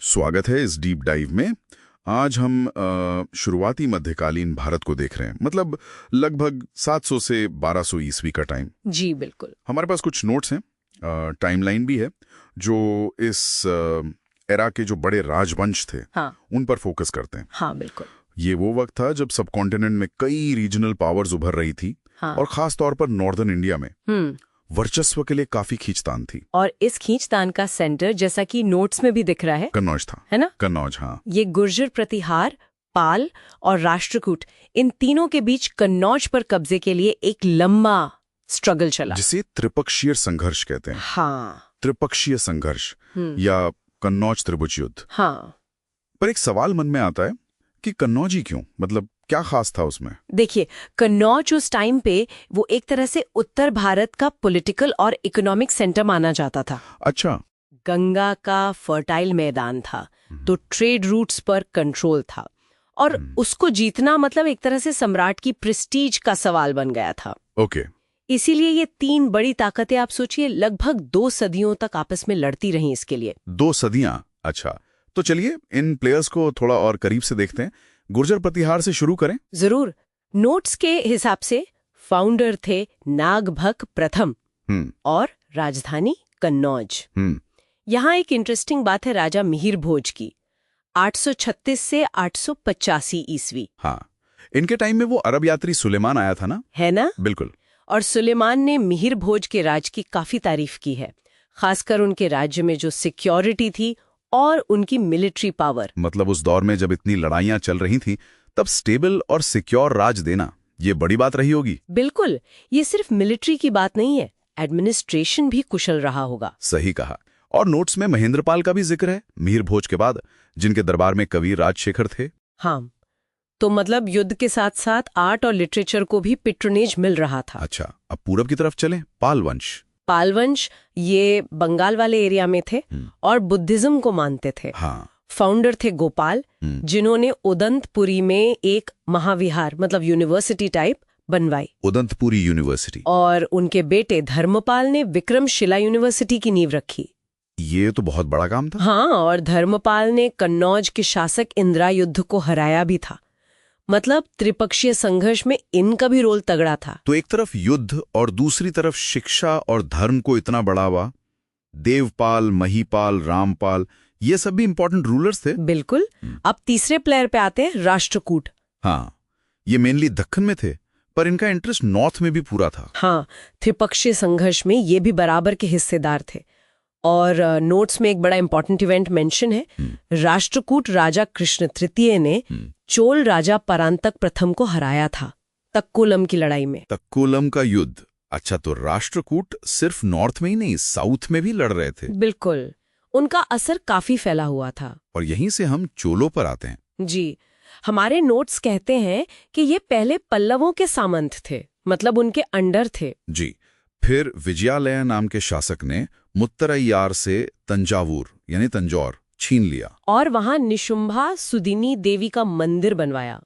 स्वागत है इस डीप डाइव में। आज हम शुरुआती मध्यकालीन भारत को देख रहे हैं, मतलब लगभग 700 से 1200 ईस्वी का टाइम। जी बिल्कुल। हमारे पास कुछ नोट्स हैं, टाइमलाइन भी है जो इस एरा के जो बड़े राजवंश थे उन पर फोकस करते हैं। हाँ बिल्कुल। ये वो वक्त था जब सब कॉन्टिनेंट में कई रीजनल पावर्स उभर रही थी और खास तौर पर नॉर्दर्न इंडिया में वर्चस्व के लिए काफी खींचतान थी। और इस खींचतान का सेंटर, जैसा कि नोट्स में भी दिख रहा है, कन्नौज था, है ना? कन्नौज, हाँ। ये गुर्जर प्रतिहार, पाल और राष्ट्रकूट, इन तीनों के बीच कन्नौज पर कब्जे के लिए एक लंबा स्ट्रगल चला, जिसे त्रिपक्षीय संघर्ष कहते हैं। हाँ, त्रिपक्षीय संघर्ष या कन्नौज त्रिभुज युद्ध। हाँ। पर एक सवाल मन में आता है कि कन्नौज ही क्यों, मतलब क्या खास था उसमें? देखिए, कन्नौज उस टाइम पे वो एक तरह से उत्तर भारत का पॉलिटिकल और इकोनॉमिक सेंटर माना जाता था। अच्छा। गंगा का फर्टाइल मैदान था, तो ट्रेड रूट्स पर कंट्रोल था और उसको जीतना मतलब एक तरह से सम्राट की प्रेस्टीज का सवाल बन गया था। ओके। इसीलिए ये तीन बड़ी ताकतें, आप सोचिए, लगभग 2 सदियों तक आपस में लड़ती रहीं इसके लिए। 2 सदियां? अच्छा, तो चलिए इन प्लेयर्स को थोड़ा और करीब से देखते हैं। गुर्जर प्रतिहार से शुरू करें। जरूर। नोट्स के हिसाब से फाउंडर थे नागभग प्रथम और राजधानी कन्नौज। यहाँ एक इंटरेस्टिंग बात है राजा मिहिर भोज की, 836 से 885 ईस्वी। हाँ, इनके टाइम में वो अरब यात्री सुलेमान आया था ना? है ना? बिल्कुल। और सुलेमान ने मिहिर भोज के राज की काफी तारीफ की है, खासकर उनके राज्य में जो सिक्योरिटी थी और उनकी मिलिट्री पावर। मतलब उस दौर में जब इतनी लड़ाइयां चल रही थीं, तब स्टेबल और सिक्योर राज देना ये बड़ी बात रही होगी। बिल्कुल। ये सिर्फ मिलिट्री की बात नहीं है, एडमिनिस्ट्रेशन भी कुशल रहा होगा। सही कहा। और नोट्स में महेंद्रपाल का भी जिक्र है, मिहिर भोज के बाद, जिनके दरबार में कवि राजशेखर थे। हाँ, तो मतलब युद्ध के साथ साथ आर्ट और लिटरेचर को भी पेट्रोनेज मिल रहा था। अच्छा, अब पूरब की तरफ चलें। पाल वंश। पाल वंश ये बंगाल वाले एरिया में थे और बुद्धिज्म को मानते थे। हाँ। फाउंडर थे गोपाल, जिन्होंने उदंतपुरी में एक महाविहार मतलब यूनिवर्सिटी टाइप बनवाई, उदंतपुरी यूनिवर्सिटी। और उनके बेटे धर्मपाल ने विक्रमशिला यूनिवर्सिटी की नींव रखी। ये तो बहुत बड़ा काम था। हाँ, और धर्मपाल ने कन्नौज के शासक इंद्रायुद्ध को हराया भी था। मतलब त्रिपक्षीय संघर्ष में इनका भी रोल तगड़ा था। तो एक तरफ युद्ध और दूसरी तरफ शिक्षा और धर्म को इतना बढ़ावा। देवपाल, महीपाल, रामपाल, ये सब भी इंपॉर्टेंट रूलर्स थे। बिल्कुल। अब तीसरे प्लेयर पे आते हैं, राष्ट्रकूट। हाँ, ये मेनली दक्कन में थे, पर इनका इंटरेस्ट नॉर्थ में भी पूरा था। हाँ, त्रिपक्षीय संघर्ष में ये भी बराबर के हिस्सेदार थे। और नोट्स में एक बड़ा इंपॉर्टेंट इवेंट मेंशन है। राष्ट्रकूट राजा कृष्ण तृतीय ने चोल राजा परांतक प्रथम को हराया था तक्कोलम की लड़ाई में। तक्कोलम का युद्ध। अच्छा, तो राष्ट्रकूट सिर्फ नॉर्थ में ही नहीं, साउथ में भी लड़ रहे थे। बिल्कुल, उनका असर काफी फैला हुआ था। और यहीं से हम चोलों पर आते हैं। जी, हमारे नोट्स कहते हैं कि ये पहले पल्लवों के सामंत थे, मतलब उनके अंडर थे। जी। फिर विजयालय नाम के शासक ने मुत्तरैयार से तंजावुर यानी तंजौर छीन लिया और वहां निशुंभा सुदिनी देवी का मंदिर बनवाया।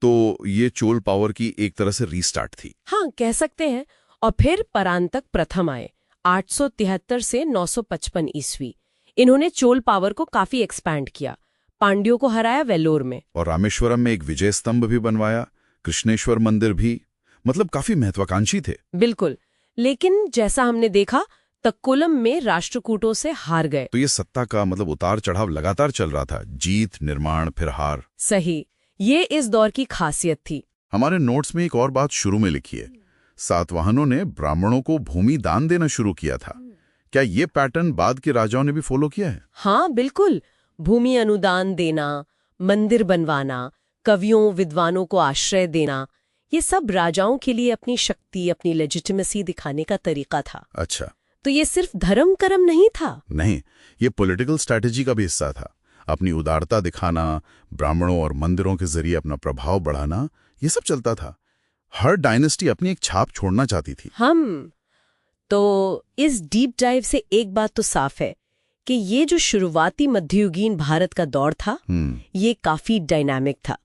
तो ये चोल पावर की एक तरह से रीस्टार्ट थी। हाँ, कह सकते हैं। और फिर परांतक प्रथम आए 873 से 955 ईस्वी। इन्होंने चोल पावर को काफी एक्सपैंड किया, पांड्यों को हराया वेल्लोर में, और रामेश्वरम में एक विजय स्तंभ भी बनवाया, कृष्णेश्वर मंदिर भी। मतलब काफी महत्वाकांक्षी थे। बिल्कुल। लेकिन जैसा हमने देखा, तक्कोलम में राष्ट्रकूटों से हार गए। तो ये सत्ता का मतलब उतार चढ़ाव लगातार चल रहा था, जीत, निर्माण, फिर हार। सही, ये इस दौर की खासियत थी। हमारे नोट्स में एक और बात शुरू में लिखी है, सातवाहनों ने ब्राह्मणों को भूमि दान देना शुरू किया था। क्या ये पैटर्न बाद के राजाओं ने भी फॉलो किया है? हाँ बिल्कुल। भूमि अनुदान देना, मंदिर बनवाना, कवियों विद्वानों को आश्रय देना, ये सब राजाओं के लिए अपनी शक्ति, अपनी लेजिटिमेसी दिखाने का तरीका था। अच्छा, तो ये सिर्फ धर्म कर्म नहीं था। नहीं, ये पॉलिटिकल स्ट्रैटेजी का भी हिस्सा था। अपनी उदारता दिखाना, ब्राह्मणों और मंदिरों के जरिए अपना प्रभाव बढ़ाना, ये सब चलता था। हर डायनेस्टी अपनी एक छाप छोड़ना चाहती थी। तो इस डीप डाइव से एक बात तो साफ है कि ये जो शुरुआती मध्ययुगीन भारत का दौर था, ये काफी डायनामिक था।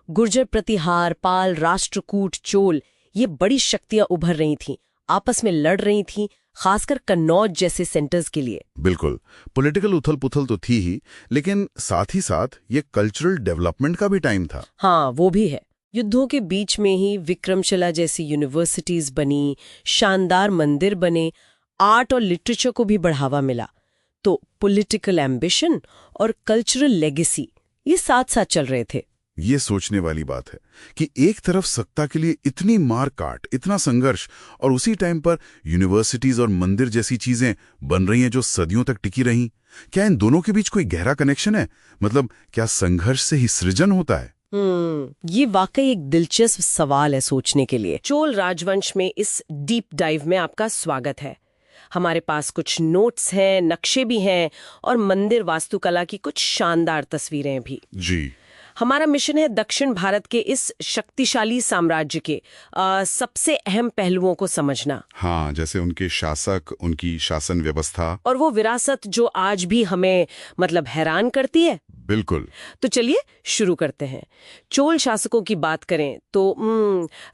गुर्जर प्रतिहार, पाल, राष्ट्रकूट, चोल, ये बड़ी शक्तियां उभर रही थीं, आपस में लड़ रही थीं, खासकर कन्नौज जैसे सेंटर्स के लिए। बिल्कुल, पॉलिटिकल उथल-पुथल तो थी ही, लेकिन साथ ही साथ ये कल्चरल डेवलपमेंट का भी टाइम था। हाँ, वो भी है। युद्धों के बीच में ही विक्रमशिला जैसी यूनिवर्सिटीज बनी, शानदार मंदिर बने, आर्ट और लिटरेचर को भी बढ़ावा मिला। तो पॉलिटिकल एम्बिशन और कल्चरल लेगेसी ये साथ साथ चल रहे थे। ये सोचने वाली बात है कि एक तरफ सत्ता के लिए इतनी मार काट, इतना संघर्ष, और उसी टाइम पर यूनिवर्सिटीज और मंदिर जैसी चीजें बन रही हैं जो सदियों तक टिकी रहीं। क्या इन दोनों के बीच कोई गहरा कनेक्शन है? मतलब क्या संघर्ष से ही सृजन होता है? ये वाकई एक दिलचस्प सवाल है सोचने के लिए। चोल राजवंश में इस डीप डाइव में आपका स्वागत है। हमारे पास कुछ नोट्स हैं, नक्शे भी हैं और मंदिर वास्तुकला की कुछ शानदार तस्वीरें भी। जी, हमारा मिशन है दक्षिण भारत के इस शक्तिशाली साम्राज्य के सबसे अहम पहलुओं को समझना। हाँ, जैसे उनके शासक, उनकी शासन व्यवस्था और वो विरासत जो आज भी हमें मतलब हैरान करती है। बिल्कुल। तो चलिए शुरू करते हैं। चोल शासकों की बात करें तो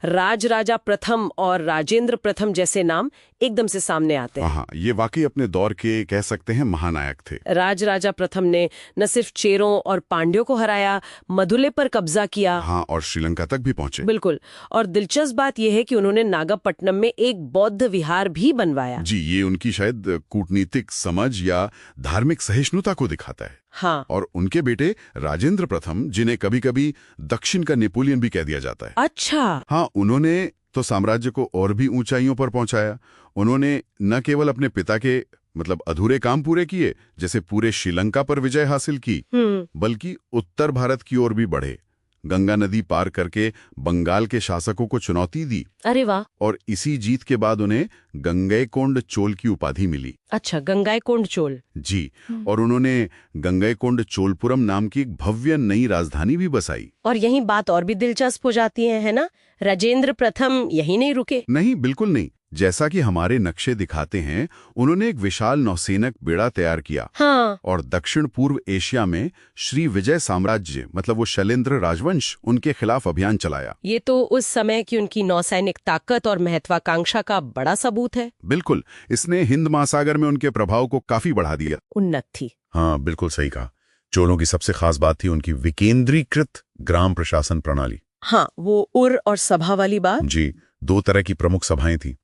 राजराजा प्रथम और राजेंद्र प्रथम जैसे नाम एकदम से सामने आते हैं। हाँ, ये वाकई अपने दौर के कह सकते हैं महानायक थे। राजराजा प्रथम ने न सिर्फ चेरों और पांड्यों को हराया, मधुले पर कब्जा किया। हाँ, और श्रीलंका तक भी पहुंचे। बिल्कुल। और दिलचस्प बात यह है कि उन्होंने नागापट्टनम में एक बौद्ध विहार भी बनवाया। जी, ये उनकी शायद कूटनीतिक समझ या धार्मिक सहिष्णुता को दिखाता है। हाँ। और उनके बेटे राजेंद्र प्रथम, जिन्हें कभी कभी दक्षिण का नेपोलियन भी कह दिया जाता है। अच्छा। हाँ, उन्होंने तो साम्राज्य को और भी ऊंचाइयों पर पहुंचाया। उन्होंने न केवल अपने पिता के मतलब अधूरे काम पूरे किए, जैसे पूरे श्रीलंका पर विजय हासिल की, बल्कि उत्तर भारत की ओर भी बढ़े, गंगा नदी पार करके बंगाल के शासकों को चुनौती दी। अरे वाह। और इसी जीत के बाद उन्हें गंगैकोंड चोल की उपाधि मिली। अच्छा, गंगैकोंड चोल। जी, और उन्होंने गंगैकोंड चोलपुरम नाम की एक भव्य नई राजधानी भी बसाई। और यही बात और भी दिलचस्प हो जाती है ना? राजेंद्र प्रथम यही नहीं रुके। नहीं, बिल्कुल नहीं। जैसा कि हमारे नक्शे दिखाते हैं, उन्होंने एक विशाल नौसैनिक बेड़ा तैयार किया। हाँ। और दक्षिण पूर्व एशिया में श्री विजय साम्राज्य मतलब वो शैलेंद्र राजवंश उनके खिलाफ अभियान चलाया। ये तो उस समय की उनकी नौसैनिक ताकत और महत्वाकांक्षा का बड़ा सबूत है। बिल्कुल, इसने हिंद महासागर में उनके प्रभाव को काफी बढ़ा दिया। उन्नत थी। हाँ, बिल्कुल सही कहा। चोलों की सबसे खास बात थी उनकी विकेंद्रीकृत ग्राम प्रशासन प्रणाली। हाँ, वो उर और सभा वाली बात। जी, दो तरह की प्रमुख सभाएं थी।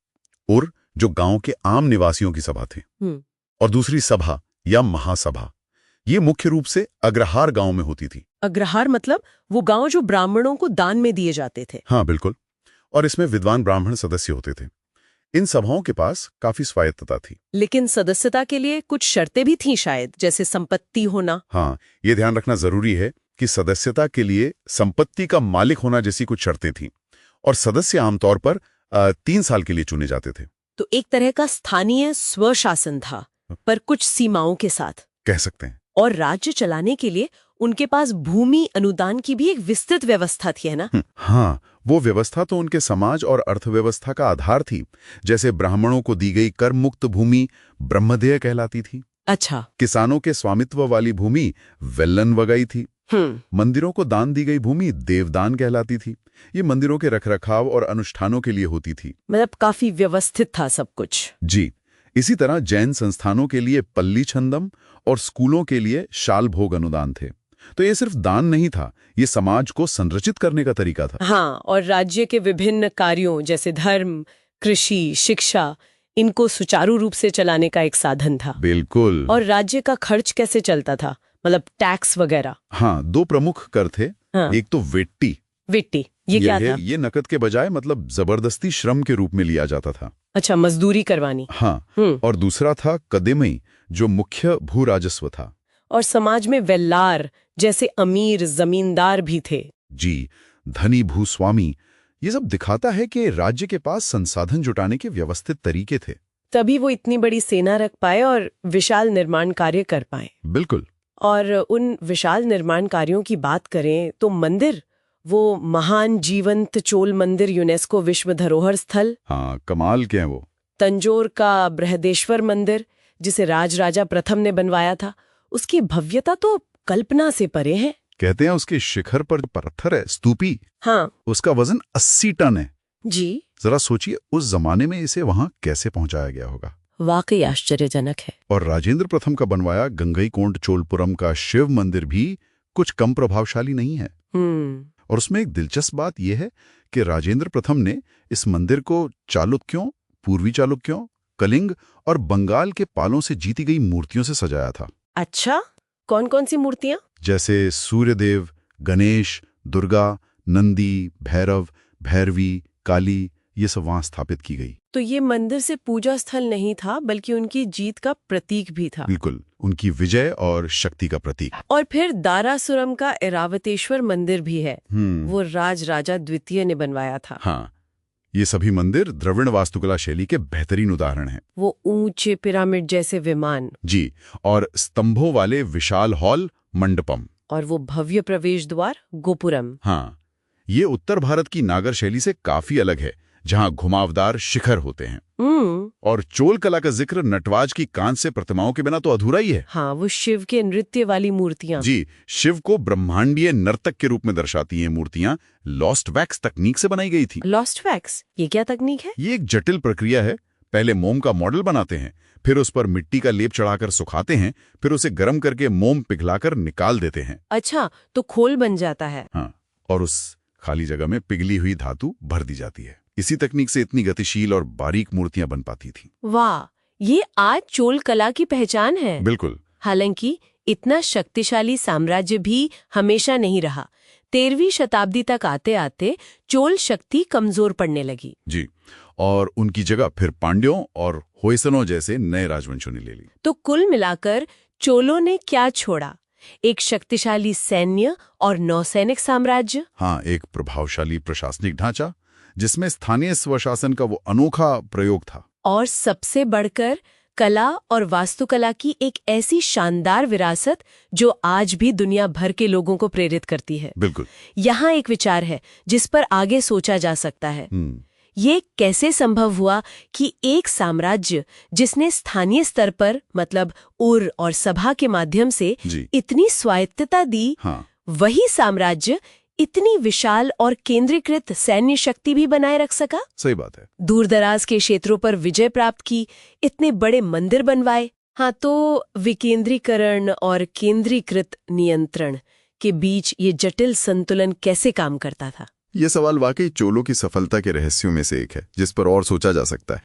उर जो गांव के आम निवासियों की सभा थी, और दूसरी सभा या महासभा, ये मुख्य रूप से अग्रहार गांव में होती थी। अग्रहार मतलब वो गांव जो ब्राह्मणों को दान में दिए जाते थे। हाँ, बिल्कुल। और इसमें विद्वान ब्राह्मण सदस्य होते थे। इन सभाओं के पास काफी स्वायत्तता थी। लेकिन सदस्यता के लिए कुछ शर्तें भी थीं शायद, जैसे संपत्ति होना। हाँ, ये ध्यान रखना जरूरी है कि सदस्यता के लिए संपत्ति का मालिक होना जैसी कुछ शर्तें थीं, और सदस्य आमतौर पर 3 साल के लिए चुने जाते थे। तो एक तरह का स्थानीय स्वशासन था, पर कुछ सीमाओं के साथ कह सकते हैं। और राज्य चलाने के लिए उनके पास भूमि अनुदान की भी एक विस्तृत व्यवस्था थी, है ना? हाँ, वो व्यवस्था तो उनके समाज और अर्थव्यवस्था का आधार थी। जैसे ब्राह्मणों को दी गई कर मुक्त भूमि ब्रह्मदेय कहलाती थी। अच्छा। किसानों के स्वामित्व वाली भूमि वेल्लन वगाई थी। मंदिरों को दान दी गई भूमि देवदान कहलाती थी। ये मंदिरों के रखरखाव और अनुष्ठानों के लिए होती थी। मतलब काफी व्यवस्थित था सब कुछ। जी, इसी तरह जैन संस्थानों के लिए पल्ली छंदम और स्कूलों के लिए शाल भोग अनुदान थे। तो ये सिर्फ दान नहीं था, ये समाज को संरचित करने का तरीका था। हाँ, और राज्य के विभिन्न कार्यों जैसे धर्म, कृषि, शिक्षा, इनको सुचारू रूप से चलाने का एक साधन था। बिल्कुल। और राज्य का खर्च कैसे चलता था, मतलब टैक्स वगैरह? हाँ, 2 प्रमुख कर थे। हाँ। एक तो वेट्टी। वेट्टी ये क्या था? ये नकद के बजाय मतलब जबरदस्ती श्रम के रूप में लिया जाता था। अच्छा, मजदूरी करवानी। हाँ। और दूसरा था कदेमई, जो मुख्य भू राजस्व था। और समाज में वेल्लार जैसे अमीर जमींदार भी थे। जी, धनी भूस्वामी। ये सब दिखाता है कि राज्य के पास संसाधन जुटाने के व्यवस्थित तरीके थे। तभी वो इतनी बड़ी सेना रख पाए और विशाल निर्माण कार्य कर पाए। बिल्कुल। और उन विशाल निर्माण कार्यों की बात करें तो मंदिर, वो महान जीवंत चोल मंदिर, यूनेस्को विश्व धरोहर स्थल। हाँ, कमाल के हैं वो। तंजौर का बृहदेश्वर मंदिर, जिसे राजराजा प्रथम ने बनवाया था, उसकी भव्यता तो कल्पना से परे है। कहते हैं उसके शिखर पर पत्थर है, स्तूपी। हाँ। उसका वजन 80 टन है। जी। जरा सोचिए उस जमाने में इसे वहां कैसे पहुंचाया गया होगा। वाकई आश्चर्यजनक है। और राजेंद्र प्रथम का बनवाया गंगईकोंड चोलपुरम का शिव मंदिर भी कुछ कम प्रभावशाली नहीं है। और उसमें एक दिलचस्प बात यह है कि राजेंद्र प्रथम ने इस मंदिर को चालुक्यों, पूर्वी चालुक्यों, कलिंग और बंगाल के पालों से जीती गई मूर्तियों से सजाया था। अच्छा, कौन कौन सी मूर्तियां? जैसे सूर्यदेव, गणेश, दुर्गा, नंदी, भैरव, भैरवी, काली, ये सब वहां स्थापित की गई। तो ये मंदिर से पूजा स्थल नहीं था, बल्कि उनकी जीत का प्रतीक भी था। बिल्कुल, उनकी विजय और शक्ति का प्रतीक। और फिर दारासुरम का ऐरावतेश्वर मंदिर भी है। वो राजा द्वितीय ने बनवाया था। हाँ, ये सभी मंदिर द्रविड़ वास्तुकला शैली के बेहतरीन उदाहरण हैं। वो ऊंचे पिरामिड जैसे विमान जी, और स्तंभों वाले विशाल हॉल, मंडपम, और वो भव्य प्रवेश द्वार, गोपुरम। हाँ, ये उत्तर भारत की नागर शैली से काफी अलग है, जहाँ घुमावदार शिखर होते हैं। और चोल कला का जिक्र नटवाज की कांस्य से प्रतिमाओं के बिना तो अधूरा ही है। हाँ, वो शिव के नृत्य वाली मूर्तियां। जी, शिव को ब्रह्मांडीय नर्तक के रूप में दर्शाती ये मूर्तियां लॉस्ट वैक्स तकनीक से बनाई गई थी। लॉस्ट वैक्स, ये क्या तकनीक है? ये एक जटिल प्रक्रिया है। पहले मोम का मॉडल बनाते हैं, फिर उस पर मिट्टी का लेप चढ़ाकर सुखाते हैं, फिर उसे गर्म करके मोम पिघलाकर निकाल देते हैं। अच्छा, तो खोल बन जाता है। हाँ, और उस खाली जगह में पिघली हुई धातु भर दी जाती है। इसी तकनीक से इतनी गतिशील और बारीक मूर्तियां बन पाती थी। वाह, ये आज चोल कला की पहचान है। बिल्कुल। हालांकि इतना शक्तिशाली साम्राज्य भी हमेशा नहीं रहा। 13वीं शताब्दी तक आते आते चोल शक्ति कमजोर पड़ने लगी। जी, और उनकी जगह फिर पांड्यों और होयसनों जैसे नए राजवंशों ने ले ली। तो कुल मिलाकर चोलों ने क्या छोड़ा? एक शक्तिशाली सैन्य और नौसैनिक साम्राज्य। हाँ, एक प्रभावशाली प्रशासनिक ढांचा जिसमें स्थानीय स्वशासन का वो अनोखा प्रयोग था। और सबसे बढ़कर कला और वास्तुकला की एक ऐसी शानदार विरासत जो आज भी दुनिया भर के लोगों को प्रेरित करती है। बिल्कुल। यहाँ एक विचार है जिस पर आगे सोचा जा सकता है। ये कैसे संभव हुआ कि एक साम्राज्य जिसने स्थानीय स्तर पर मतलब उर और सभा के माध्यम से इतनी स्वायत्तता दी, वही साम्राज्य इतनी विशाल और केंद्रीकृत सैन्य शक्ति भी बनाए रख सका? सही बात है। दूरदराज के क्षेत्रों पर विजय प्राप्त की, इतने बड़े मंदिर बनवाए। हाँ, तो विकेंद्रीकरण और केंद्रीकृत नियंत्रण के बीच ये जटिल संतुलन कैसे काम करता था? ये सवाल वाकई चोलों की सफलता के रहस्यों में से एक है जिस पर और सोचा जा सकता है।